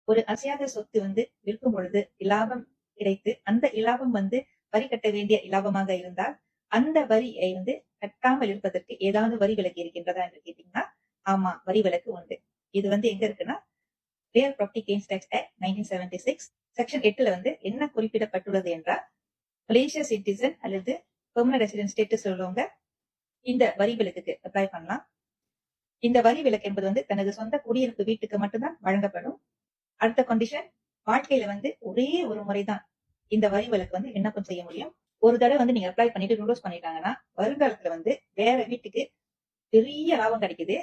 ஒரு அசையாத சொத்து விற்கும் பொழுது இலாபம் கிடைத்து அந்த இலாபம் வரி கட்ட வேண்டிய இலாபமாக இருந்தால் அந்த வரியை கட்டாமல் இருப்பதற்கு ஏதாவது வரி விலக்கு இருக்கின்றதா என்று கேட்டீங்கன்னா ஆமா, வரி விலக்கு உண்டு. இது எங்க இருக்குன்னா real property gains tax act 1976 section 8ல என்ன குறிப்பிடப்பட்டுள்ளது என்றால் மலேசியா சிட்டிசன் அல்லது பெர்மனன்ட் ரெசிடென்ட் ஸ்டேட்டஸ் உள்ளவங்க இந்த வரி விலக்குக்கு அப்ளை பண்ணலாம். இந்த வரி விலக்கு என்பது தனது சொந்த குடியிருப்பு வீட்டுக்கு மட்டும்தான் வழங்கப்படும். அடுத்த கண்டிஷன், வாழ்க்கையில ஒரே ஒரு முறைதான் இந்த வரி விலக்கு விண்ணப்பம் செய்ய முடியும். ஒரு தடவை நீங்க அப்ளை பண்ணிட்டு க்ளோஸ் பண்ணிட்டாங்கன்னா வருங்காலத்துல வேற வீட்டுக்கு பெரிய லாபம் கிடைக்குது,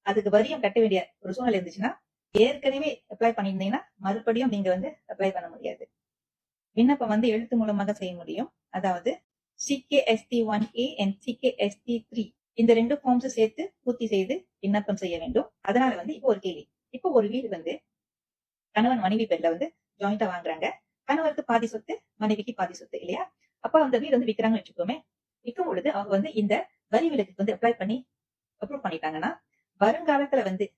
அதுக்கு வரியும் கட்ட வேண்டிய ஒரு சூழ்நிலை இருந்துச்சுன்னா ஏற்கனவே அப்ளை பண்ணியிருந்தீங்கன்னா மறுபடியும் நீங்க அப்ளை பண்ண முடியாது. விண்ணப்பம் எழுத்து மூலமாக செய்ய முடியும். அதாவது CKST1A and CKST3 இந்த 2 ஃபார்ம்ஸ் சேர்த்து பூர்த்தி செய்து விண்ணப்பம் செய்ய வேண்டும். அதனால இப்போ ஒரு கேள்வி, இப்போ ஒரு வீடு கணவன் மனைவி பேர்ல ஜாயிண்டா வாங்குறாங்க. கணவருக்கு பாதி சொத்து, மனைவிக்கு பாதி சொத்து இல்லையா? அப்ப அந்த வீடு விக்கிறாங்கன்னு வச்சுக்கோமே. விற்கும் பொழுது அவங்க இந்த வரி விலக்கு அப்ளை பண்ணி அப்ரூவ் பண்ணிட்டாங்கன்னா வருங்காலத்துல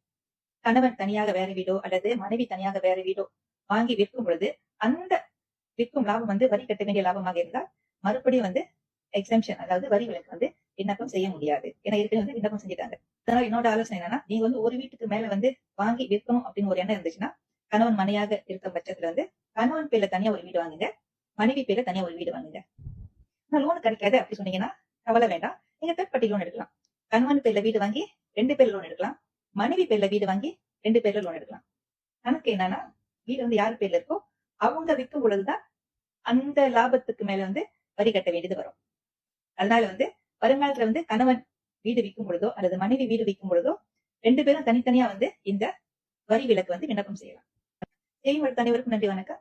கணவன் தனியாக வேற வீடோ அல்லது மனைவி தனியாக வேற வீடோ வாங்கி விற்கும் பொழுது அந்த விற்கும் லாபம் வரி கட்ட வேண்டிய லாபமாக இருந்தால் மறுபடியும் எக்ஸம்ஷன், அதாவது வரி விலக்கு விண்ணப்பம் செய்ய முடியாது. ஏன்னா ஏற்கனவே விண்ணப்பம் செஞ்சுட்டாங்க. அதனால என்னோட ஆலோசனை என்னன்னா, நீங்க ஒரு வீட்டுக்கு மேல வாங்கி விற்கணும் அப்படின்னு ஒரு எண்ணம் இருந்துச்சுன்னா கணவன் மனையாக இருக்க பட்சத்துல கணவன் பேர்ல தனியா ஒரு வீடு வாங்குங்க, மனைவி பேர்ல தனியா ஒரு வீடு வாங்குங்க. லோன் கிடைக்காது அப்படி சொன்னீங்கன்னா கவலை வேண்டாம், நீங்க தேர்ட் பார்ட்டி லோன் எடுக்கலாம். கணவன் பேர்ல வீடு வாங்கி 2 பேர்ல லோன் எடுக்கலாம், மனைவி பேர்ல வீடு வாங்கி 2 பேர்ல லோன் எடுக்கலாம். கணக்கு என்னன்னா, வீடு யாரு பேர்ல இருக்கோ அவங்க விற்கும் பொழுதுதான் அந்த லாபத்துக்கு மேல வரி கட்ட வேண்டியது வரும். அதனால வருங்காலத்துல கணவன் வீடு விற்கும் பொழுதோ அல்லது மனைவி வீடு விற்கும் பொழுதோ 2 பேரும் தனித்தனியா இந்த வரி விலக்கு விண்ணப்பம் செய்யலாம். செய்யும் அனைவருக்கும் நன்றி, வணக்கம்.